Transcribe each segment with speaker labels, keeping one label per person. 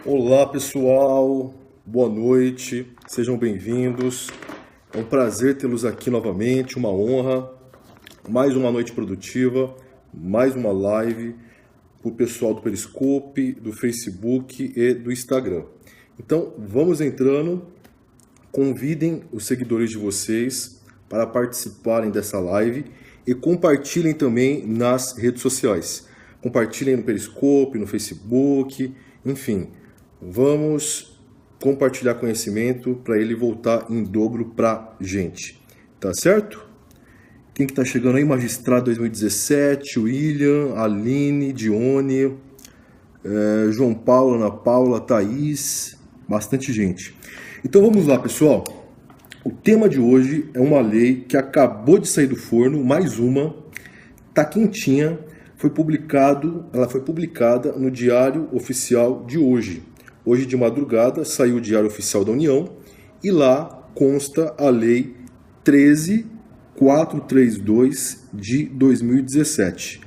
Speaker 1: Olá pessoal, boa noite, sejam bem-vindos. É um prazer tê-los aqui novamente, uma honra. Mais uma noite produtiva, mais uma live para o pessoal do Periscope, do Facebook e do Instagram. Então vamos entrando, convidem os seguidores de vocês para participarem dessa live e compartilhem também nas redes sociais. Compartilhem no Periscope, no Facebook, enfim. Vamos compartilhar conhecimento para ele voltar em dobro para gente, tá certo? Quem que tá chegando aí? Magistrado 2017, William, Aline, Dione, João Paulo, Ana Paula, Thaís, bastante gente. Então vamos lá, pessoal. O tema de hoje é uma lei que acabou de sair do forno, mais uma, tá quentinha, ela foi publicada no Diário Oficial de hoje. Hoje de madrugada saiu o Diário Oficial da União e lá consta a Lei 13.432 de 2017.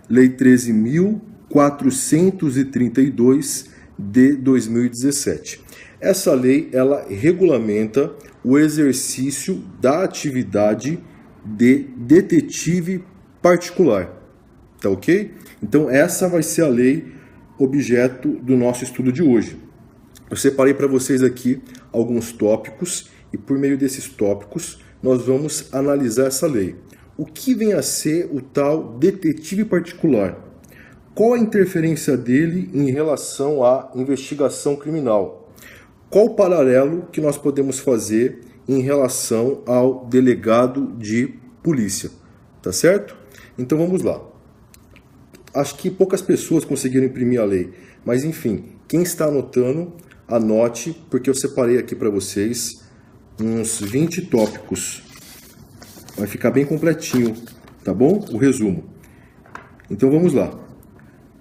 Speaker 1: Lei 13.432 de 2017. Essa lei ela regulamenta o exercício da atividade de detetive particular. Tá ok? Então essa vai ser a lei objeto do nosso estudo de hoje. Eu separei para vocês aqui alguns tópicos e por meio desses tópicos nós vamos analisar essa lei. O que vem a ser o tal detetive particular? Qual a interferência dele em relação à investigação criminal? Qual o paralelo que nós podemos fazer em relação ao delegado de polícia? Tá certo? Então vamos lá. Acho que poucas pessoas conseguiram imprimir a lei, mas enfim, quem está anotando, anote, porque eu separei aqui para vocês uns 20 tópicos. Vai ficar bem completinho, tá bom? O resumo. Então vamos lá.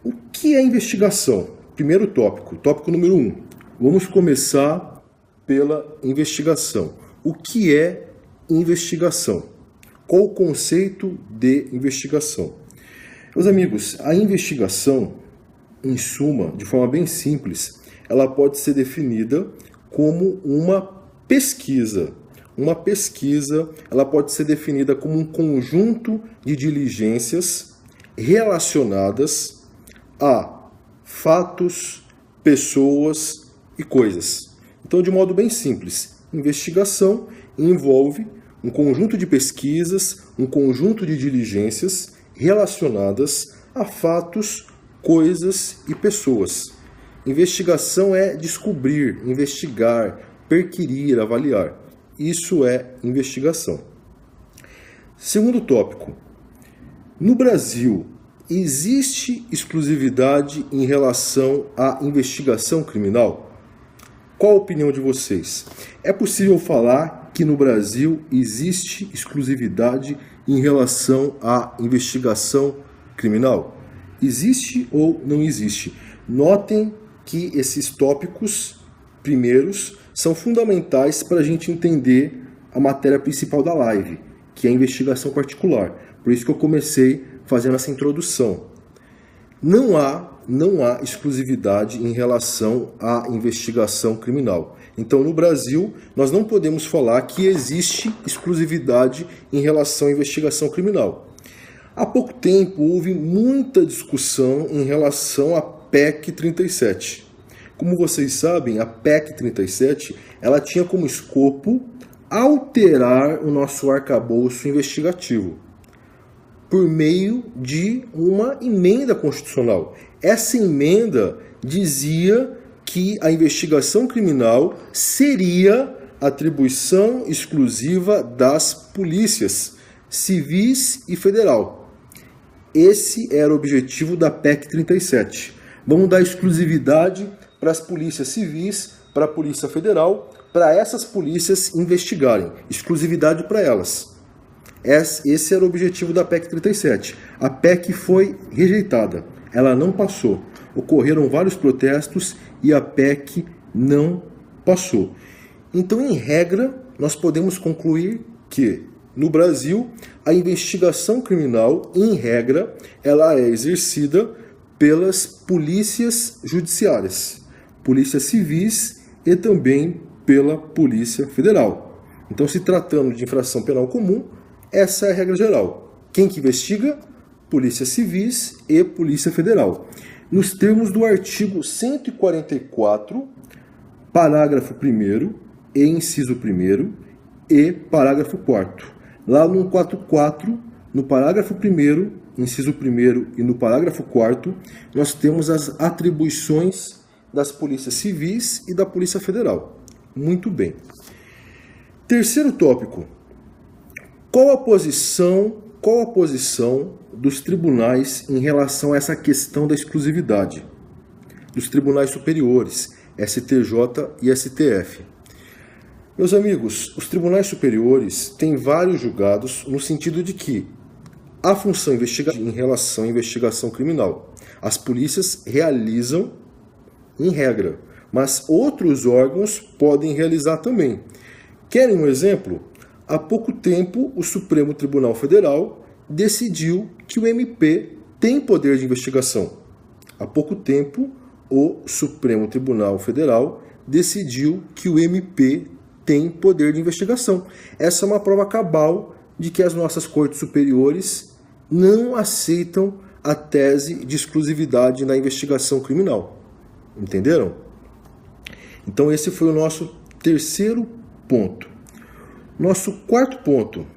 Speaker 1: O que é investigação? Primeiro tópico, tópico número 1. Vamos começar pela investigação. O que é investigação? Qual o conceito de investigação? Meus amigos, a investigação, em suma, de forma bem simples, ela pode ser definida como uma pesquisa. Uma pesquisa, ela pode ser definida como um conjunto de diligências relacionadas a fatos, pessoas e coisas. Então, de modo bem simples, investigação envolve um conjunto de pesquisas, um conjunto de diligências relacionadas a fatos, coisas e pessoas. Investigação é descobrir, investigar, perquirir, avaliar. Isso é investigação. Segundo tópico. No Brasil, existe exclusividade em relação à investigação criminal? Qual a opinião de vocês? É possível falar que no Brasil existe exclusividade em relação à investigação criminal? Existe ou não existe? Notem que esses tópicos primeiros são fundamentais para a gente entender a matéria principal da live, que é a investigação particular. Por isso que eu comecei fazendo essa introdução. Não há exclusividade em relação à investigação criminal. Então, no Brasil, nós não podemos falar que existe exclusividade em relação à investigação criminal. Há pouco tempo, houve muita discussão em relação à PEC 37. Como vocês sabem, a PEC 37 ela tinha como escopo alterar o nosso arcabouço investigativo por meio de uma emenda constitucional. Essa emenda dizia que a investigação criminal seria atribuição exclusiva das polícias civis e federal. Esse era o objetivo da PEC 37. Vamos dar exclusividade para as polícias civis, para a Polícia Federal, para essas polícias investigarem. Exclusividade para elas. Esse era o objetivo da PEC 37. A PEC foi rejeitada. Ela não passou. Ocorreram vários protestos e a PEC não passou. Então, em regra, nós podemos concluir que, no Brasil, a investigação criminal, em regra, ela é exercida pelas polícias judiciárias. polícias civis e também pela Polícia Federal. Então, se tratando de infração penal comum, essa é a regra geral. Quem que investiga? Polícia civis e Polícia Federal. Nos termos do artigo 144, parágrafo 1º e inciso 1º e parágrafo 4º. Lá no 144, no parágrafo 1º, inciso 1º e no parágrafo 4º, nós temos as atribuições das polícias civis e da Polícia Federal. Muito bem. Terceiro tópico. Qual a posição dos tribunais em relação a essa questão da exclusividade? Dos tribunais superiores, STJ e STF. Meus amigos, os tribunais superiores têm vários julgados no sentido de que a função investigativa em relação à investigação criminal. As polícias realizam, em regra, mas outros órgãos podem realizar também. Querem um exemplo? Há pouco tempo, o Supremo Tribunal Federal decidiu que o MP tem poder de investigação. Há pouco tempo, o Supremo Tribunal Federal decidiu que o MP tem poder de investigação. Essa é uma prova cabal de que as nossas cortes superiores não aceitam a tese de exclusividade na investigação criminal. Entenderam? Então esse foi o nosso terceiro ponto. Nosso quarto ponto.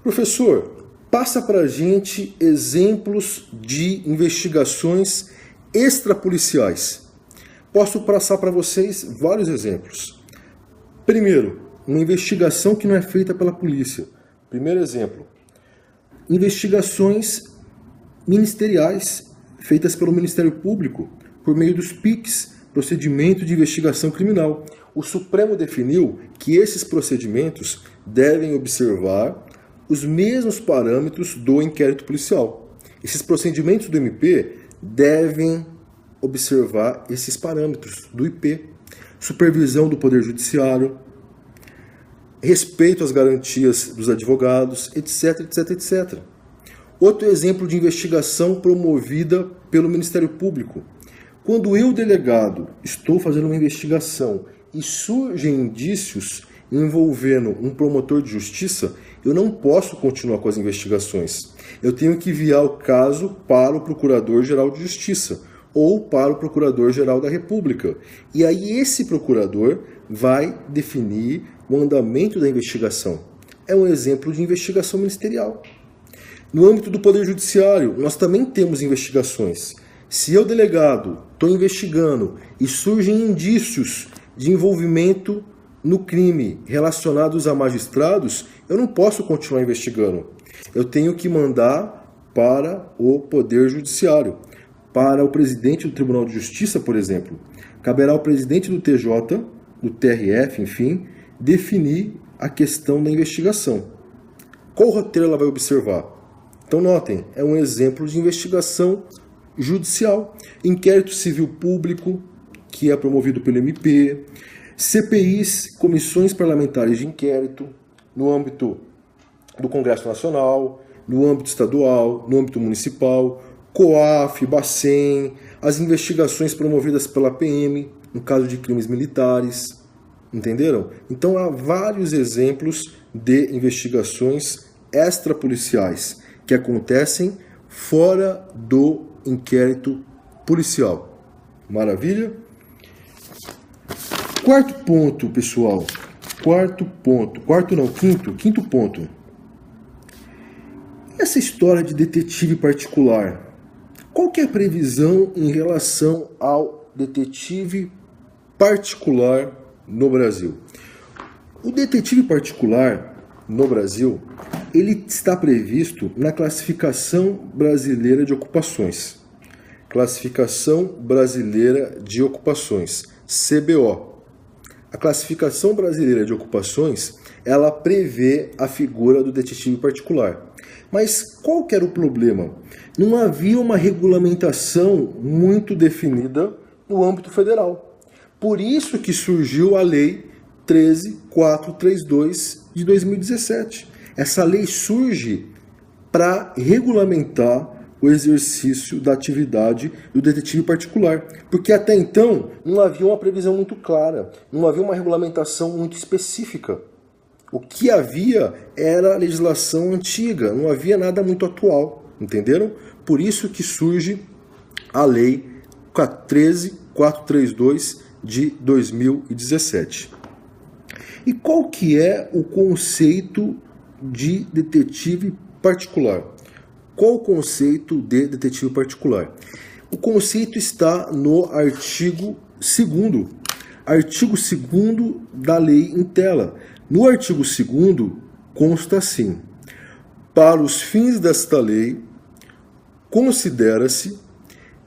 Speaker 1: Professor, passa para a gente exemplos de investigações extrapoliciais. Posso passar para vocês vários exemplos. Primeiro, uma investigação que não é feita pela polícia. Primeiro exemplo. Investigações ministeriais feitas pelo Ministério Público por meio dos PICs, procedimento de investigação criminal. O Supremo definiu que esses procedimentos devem observar os mesmos parâmetros do inquérito policial. Esses procedimentos do MP devem observar esses parâmetros do IP. Supervisão do Poder Judiciário, respeito às garantias dos advogados, etc, etc, etc. Outro exemplo de investigação promovida pelo Ministério Público. Quando eu, delegado, estou fazendo uma investigação e surgem indícios envolvendo um promotor de justiça, eu não posso continuar com as investigações. Eu tenho que enviar o caso para o Procurador-Geral de Justiça ou para o Procurador-Geral da República. E aí esse procurador vai definir o andamento da investigação. É um exemplo de investigação ministerial. No âmbito do Poder Judiciário, nós também temos investigações. Se eu, delegado, estou investigando e surgem indícios de envolvimento no crime relacionados a magistrados, eu não posso continuar investigando. Eu tenho que mandar para o Poder Judiciário, para o presidente do Tribunal de Justiça, por exemplo. Caberá ao presidente do TJ, do TRF, enfim, definir a questão da investigação. Qual roteiro ela vai observar? Então notem, é um exemplo de investigação judicial. Inquérito civil público, que é promovido pelo MP, CPIs, comissões parlamentares de inquérito, no âmbito do Congresso Nacional, no âmbito estadual, no âmbito municipal, COAF, Bacen, as investigações promovidas pela PM, no caso de crimes militares, entenderam? Então há vários exemplos de investigações extrapoliciais que acontecem fora do inquérito policial. Maravilha? Quarto ponto, pessoal. Quinto ponto. Essa história de detetive particular. Qual que é a previsão em relação ao detetive particular no Brasil? O detetive particular no Brasil, ele está previsto na Classificação Brasileira de Ocupações. Classificação Brasileira de Ocupações, CBO. A Classificação Brasileira de Ocupações, ela prevê a figura do detetive particular. Mas qual que era o problema? Não havia uma regulamentação muito definida no âmbito federal. Por isso que surgiu a Lei 13.432 de 2017. Essa lei surge para regulamentar o exercício da atividade do detetive particular. Porque até então não havia uma previsão muito clara, não havia uma regulamentação muito específica. O que havia era a legislação antiga, não havia nada muito atual, entenderam? Por isso que surge a Lei 13.432 de 2017. E qual que é o conceito de detetive particular? Qual o conceito de detetive particular? O conceito está no artigo 2º. Artigo 2º da lei em tela. No artigo 2º consta assim: para os fins desta lei, considera-se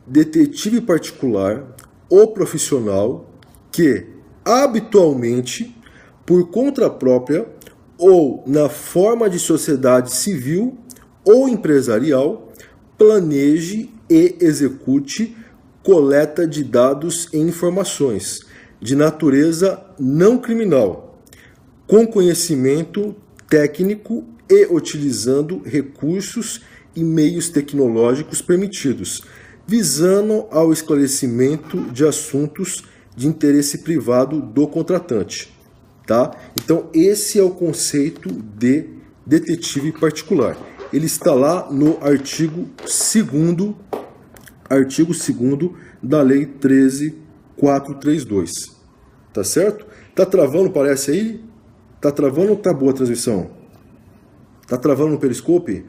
Speaker 1: detetive particular o profissional que, habitualmente, por conta própria ou na forma de sociedade civil ou empresarial, planeje e execute coleta de dados e informações de natureza não criminal, com conhecimento técnico e utilizando recursos e meios tecnológicos permitidos, visando ao esclarecimento de assuntos de interesse privado do contratante. Tá? Então, esse é o conceito de detetive particular. Ele está lá no artigo 2º da Lei 13.432. Tá certo? Tá travando, parece aí? Tá travando ou tá boa a transmissão? Tá travando no Periscope?